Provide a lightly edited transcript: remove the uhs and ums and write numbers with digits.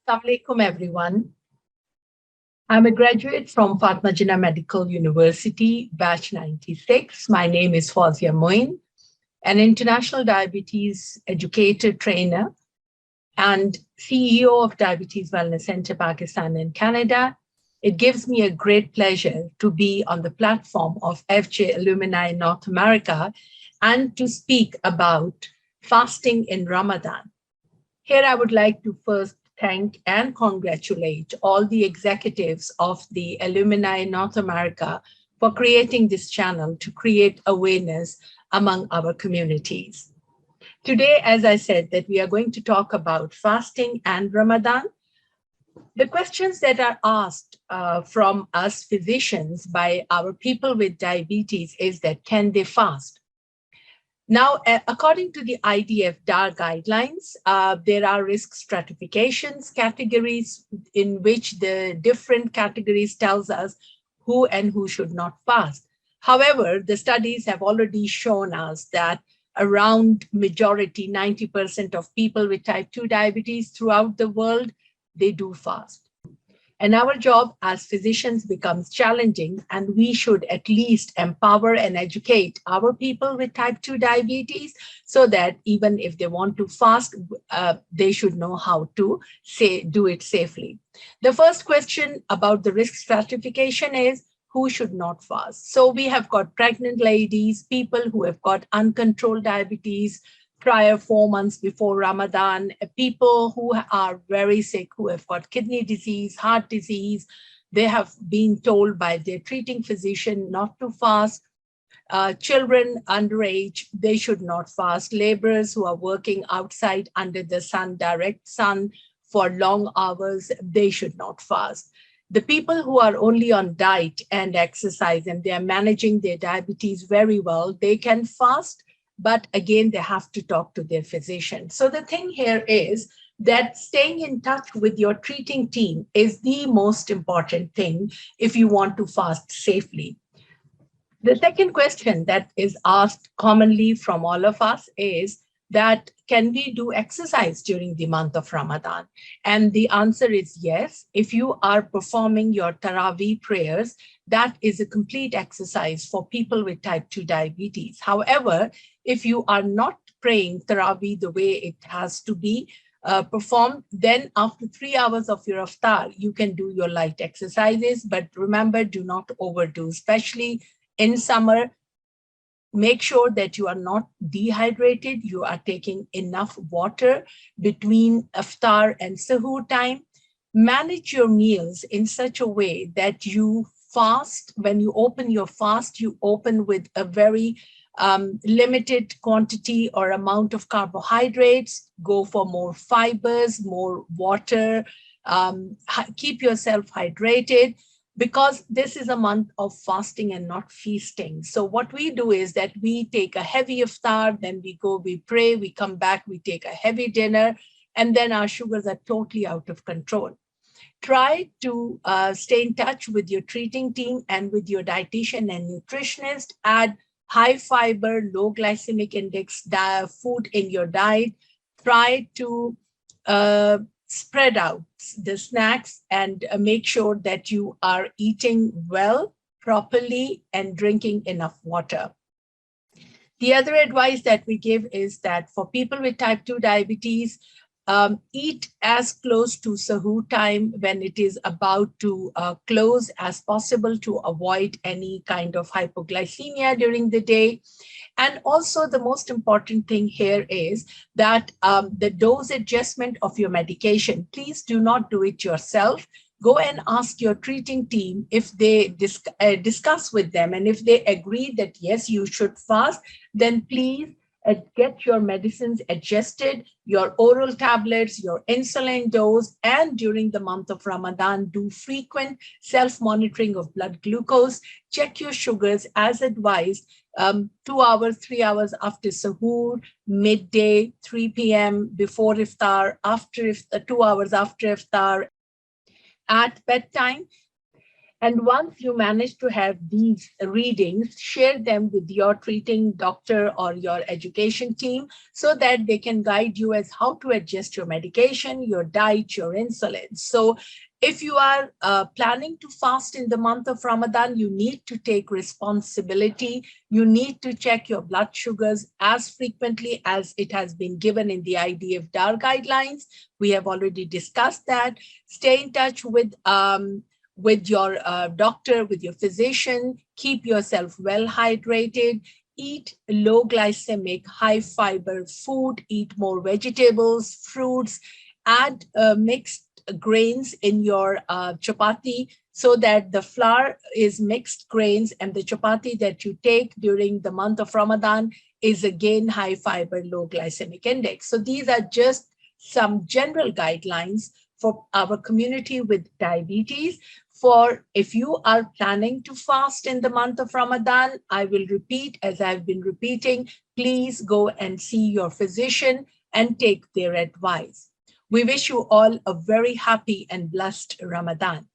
Assalamu alaikum, everyone. I'm a graduate from Fatma Jinnah Medical University, batch 96. My name is Fauzia Moyeen, an international diabetes educator, trainer, and CEO of Diabetes Wellness Center, Pakistan and Canada. It gives me a great pleasure to be on the platform of FJ Alumni North America and to speak about fasting in Ramadan. Here, I would like to first thank and congratulate all the executives of the Alumni North America for creating this channel to create awareness among our communities. Today, as I said, that we are going to talk about fasting and Ramadan. The questions that are asked from us physicians by our people with diabetes is that, can they fast? Now, according to the IDF DAR guidelines, there are risk stratifications, categories in which the different categories tells us who and who should not fast. However, the studies have already shown us that around majority, 90% of people with type 2 diabetes throughout the world, they do fast. And our job as physicians becomes challenging, and we should at least empower and educate our people with type 2 diabetes so that even if they want to fast, they should know how to do it safely. The first question about the risk stratification is, who should not fast? So we have got pregnant ladies, people who have got uncontrolled diabetes, prior 4 months before Ramadan, people who are very sick, who have got kidney disease, heart disease. They have been told by their treating physician not to fast. Children underage, they should not fast. Laborers who are working outside under the sun, direct sun for long hours, they should not fast. The people who are only on diet and exercise and they are managing their diabetes very well, they can fast. But again, they have to talk to their physician. So the thing here is that staying in touch with your treating team is the most important thing if you want to fast safely. The second question that is asked commonly from all of us is that, can we do exercise during the month of Ramadan? And the answer is yes. If you are performing your Taraweeh prayers, that is a complete exercise for people with type 2 diabetes. However, if you are not praying Taraweeh the way it has to be performed, then after 3 hours of your iftar, you can do your light exercises. But remember, do not overdo, especially in summer. Make sure that you are not dehydrated. You are taking enough water between iftar and sahur time. Manage your meals in such a way that you fast. When you open your fast, you open with a very limited quantity or amount of carbohydrates. Go for more fibers, more water. Keep yourself hydrated, because this is a month of fasting and not feasting. So what we do is that we take a heavy iftar, then we pray, we come back, we take a heavy dinner, and then our sugars are totally out of control. Try to stay in touch with your treating team and with your dietitian and nutritionist. Add high fiber, low glycemic index food in your diet. Try to spread out the snacks and make sure that you are eating well, properly, and drinking enough water. The other advice that we give is that for people with type 2 diabetes, eat as close to sahur time when it is about to close as possible to avoid any kind of hypoglycemia during the day. And also the most important thing here is that the dose adjustment of your medication, please do not do it yourself. Go and ask your treating team if they discuss with them. And if they agree that, yes, you should fast, then please get your medicines adjusted, your oral tablets, your insulin dose, and during the month of Ramadan, do frequent self-monitoring of blood glucose. Check your sugars as advised 2 hours, 3 hours after sahur, midday, 3 p.m., before iftar, after 2 hours after iftar, at bedtime. And once you manage to have these readings, share them with your treating doctor or your education team so that they can guide you as how to adjust your medication, your diet, your insulin. So if you are planning to fast in the month of Ramadan, you need to take responsibility. You need to check your blood sugars as frequently as it has been given in the IDF-DAR guidelines. We have already discussed that. Stay in touch with your doctor, with your physician. Keep yourself well hydrated. Eat low glycemic, high fiber food. Eat more vegetables, fruits. Add mixed grains in your chapati so that the flour is mixed grains and the chapati that you take during the month of Ramadan is again high fiber, low glycemic index. So these are just some general guidelines for our community with diabetes. For if you are planning to fast in the month of Ramadan, I will repeat as I've been repeating, please go and see your physician and take their advice. We wish you all a very happy and blessed Ramadan.